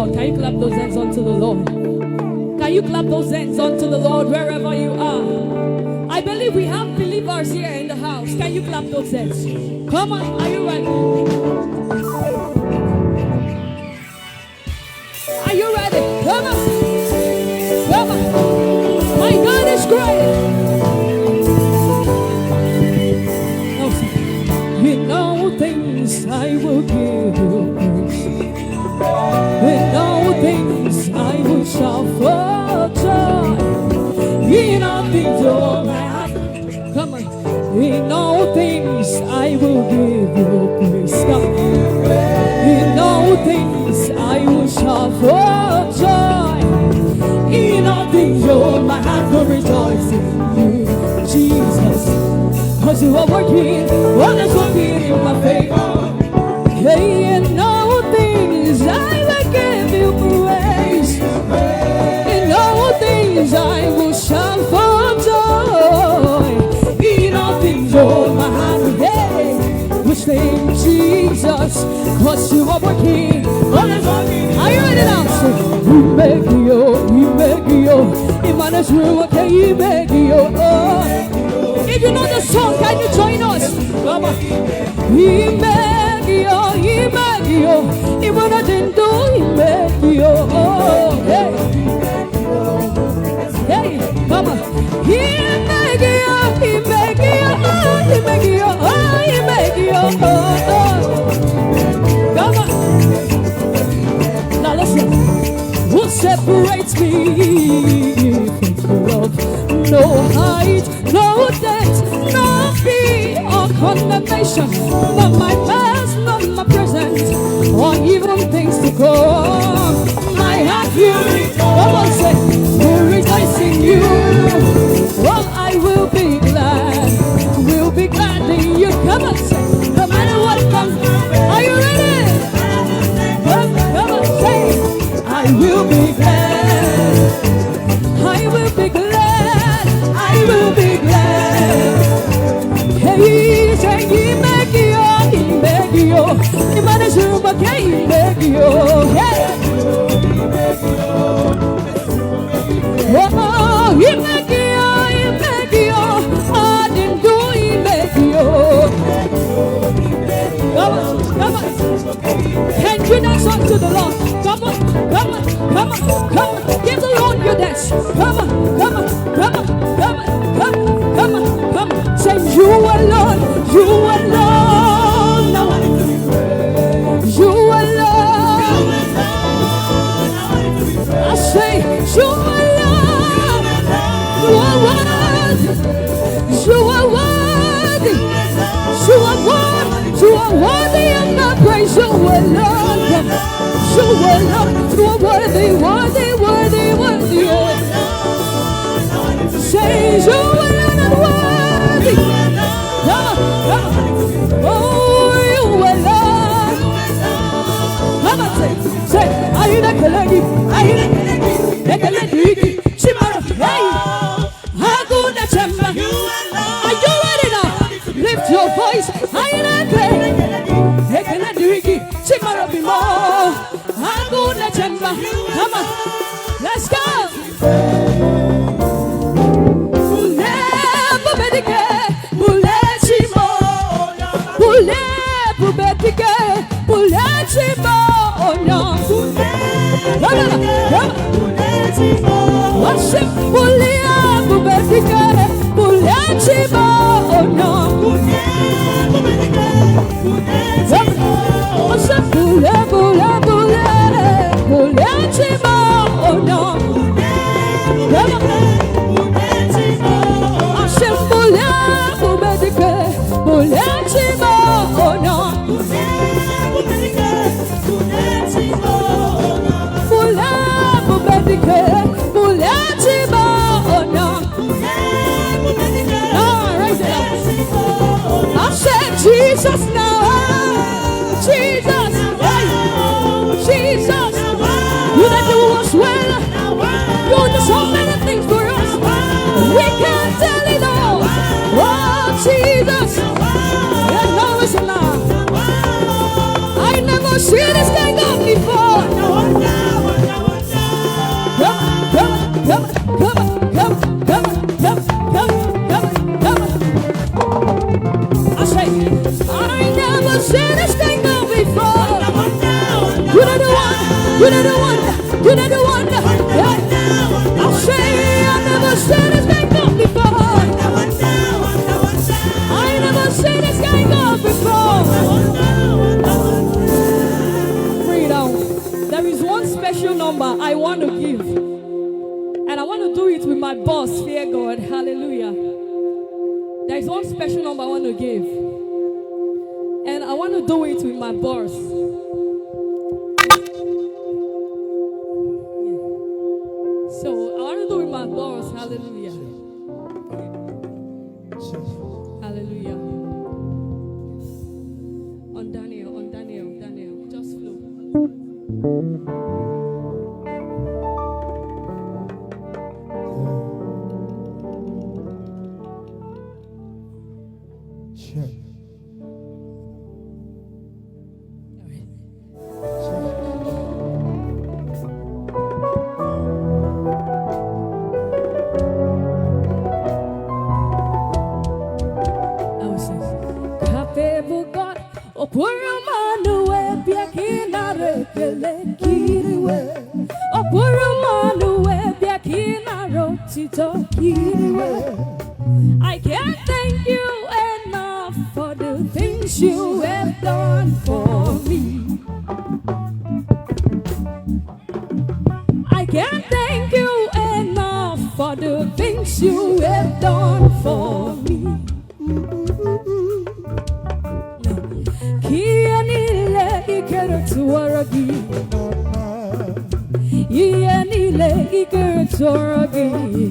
Lord? Can you clap those hands unto the Lord? Can you clap those hands unto the Lord wherever you are? I believe we have believers here in the house. Can you clap those hands? Come on, are you ready? Are you ready? Come on. Come on. My God is great. In all things I will give you praise. In all things I will shout for joy. In all things, oh my heart. Come on. In all things I will give you praise. Come on. In all things I will shout for joy. In all things, oh my heart will rejoice in you, Jesus. Cause you are working, what is working in my favor. Hey, in all things I will give you praise. In all things I will shout for joy. In all things, oh my heart, hey, will sing Jesus. Cause you are working, what is working. Are you ready now? So, you make you, Emmanuel's room, okay, you make you, if you know the song, can you join us? Come on. He make you, even I didn't do, he make you. Hey, hey, come on. He make you, he make you, he make you, he make you. Come on. Now listen. Who separates me from love? No height, no depth, no fear or condemnation. Not my past, not my present, or even things to come. My heart will, come on, say, will rejoice in you. Well, I will be glad in you. Come on, say, no matter what comes. Are you ready? Come on, say, I will be glad. I will be glad. I will be glad. Hey, say, he make you. He managed to make you, he make you. Hey. Oh, he make you. I didn't do, he make you. Come on. Can you dance unto the Lord? Come on. Give the Lord your dance. Come on. Say, you alone. You alone. I say, you alone. You are worthy. You are worthy. You are worthy of my praise. You alone. You are worthy. Say, you alone are worthy. Come on. Oh, you alone. Come on, say, are you not collecting? Are you not collecting? Hey, Haguna Chamba. Are you ready now? Lift your voice. Are you not collecting? Chimara Bimo. Haguna Chamba. Come on. Let's go. Worship Bulia Bubetike Buliachiba Ono Worship Bulia Buliachiba Ono Worship Bulia Bubetike Buliachiba Ono Bulia Bubetike Buliachiba Ono You're not the one. Yeah. I'll say I never said this guy go before. I never said this guy go before. Freedom. There is one special number I want to give. And I want to do it with my boss, fear God. Hallelujah. There is one special number I want to give. And I want to do it with my boss. So I want to do it with my boss. Hallelujah. Hallelujah. On Daniel. Just flow. I can't thank you enough for the things you have done for me. I can't thank you enough for the things you have done for me. Kianile ikeretuaragi, Ianile ikeretuaragi.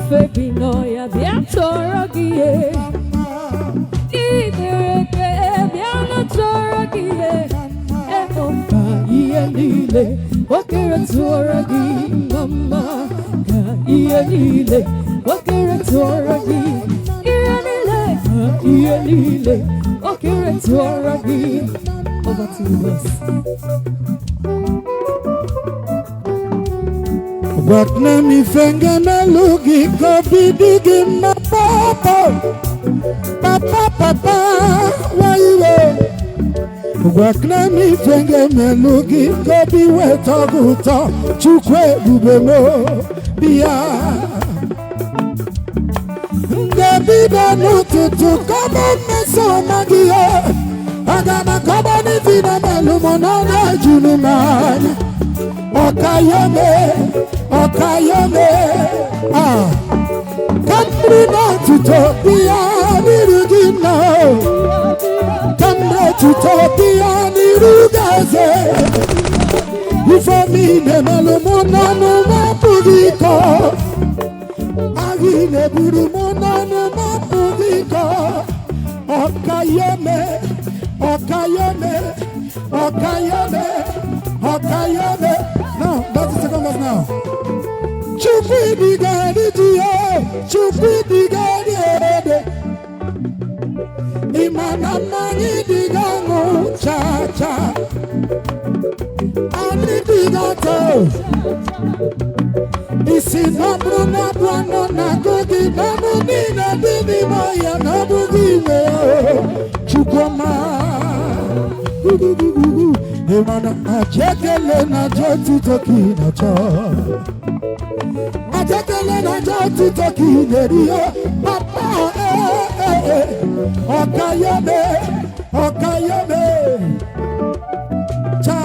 Febinoya biatorogie, idereke bianatorogie, eopa ienile, wakeratorogi, mama, ienile, wakeratorogi, ienile, wakeratorogi. Over to us. Wakna mi fenga na lugi ko bidigi ma papa waiwe. Wakna mi fenga na lugi ko biwe toguto chukwe bubemo biya. Ngabida nututu kama meso magia. Agama kama ni vina malumono na junumani. Okayome, Kambrina tutopia nirugina, Kambre tutopia nirugaze. Ifamine malumona no mapugiko, Agine burumona no mapugiko. Okayome, No, that's the second verse now. Chukwi digadi diye, chukwi digadi. Imana mani digango cha. Ani digato. Isi nabru nabuano nagogi nabu nina dini maya nabugi me. Chukoma. Imana achekele na jotu toki na cho. Achekele na jotu toki neriyo. Papa Okayome. Cha.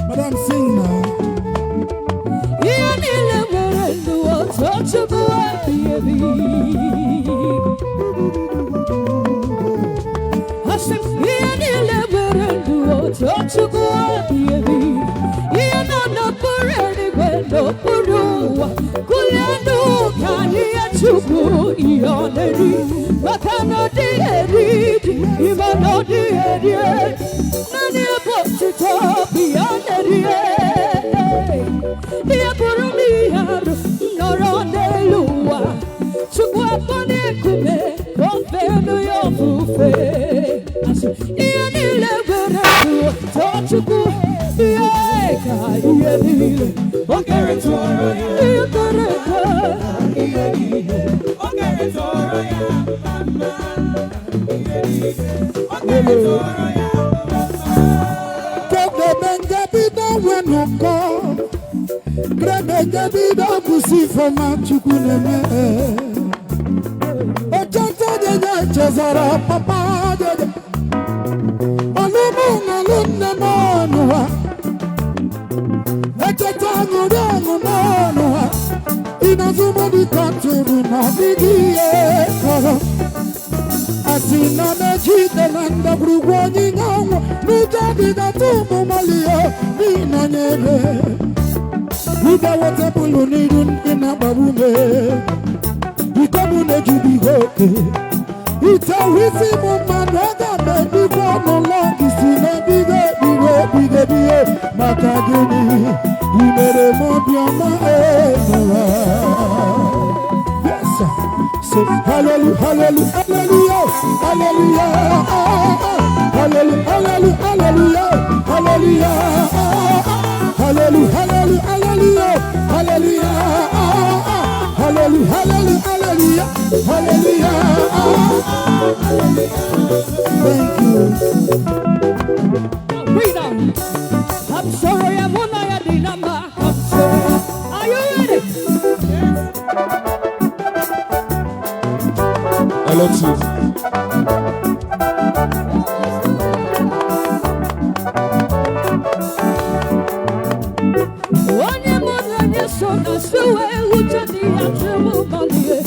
Madam sing now. Ianile merendo otochubu abiyebi. Hashem ianile merendo otochubu abiyebi. Ianana pureni wendo puruwa. Kulendo kaniya chubu ioneri. Makano dieri, imano dieri. Nani apotu topi ioneri. Ia purumiaro, noronelua. Chukwa pone kume, confendo yo fufe. Ia nile beretu, tochuku. Ia nile, okeretora. Ia kareka. Ia nile, okeretora. Okeretora. no call. Grebe David Okusi from Chukuneme. Ochanta de Chazara Papa de Olumuna Lunda Monua. Echatango Dango Monua. Inazuma di Kanturu na Didiye Koro. Asina na jide landa Brugwani Nyango. Nujadi da Tumu Malio. Nina Nyere. Uda wote pulu nidun ina babume. Ikamune jubi hoke. Ita wisi mumanoga bendi kono longi sile bige biye. Makagini imere mobiama enoa. Yes sir. Say hallelujah, hallelujah, hallelujah, hallelujah, hallelujah, hallelujah, hallelujah. Hallelujah, hallelujah, hallelujah, hallelujah, hallelujah, hallelujah, hallelujah. Thank you. Read on. I'm sorry, I'm on my dinama. I'm sorry. Are you ready? Hello, Chief. Onye mwana nyesona suwe uchadi ya tremu malie.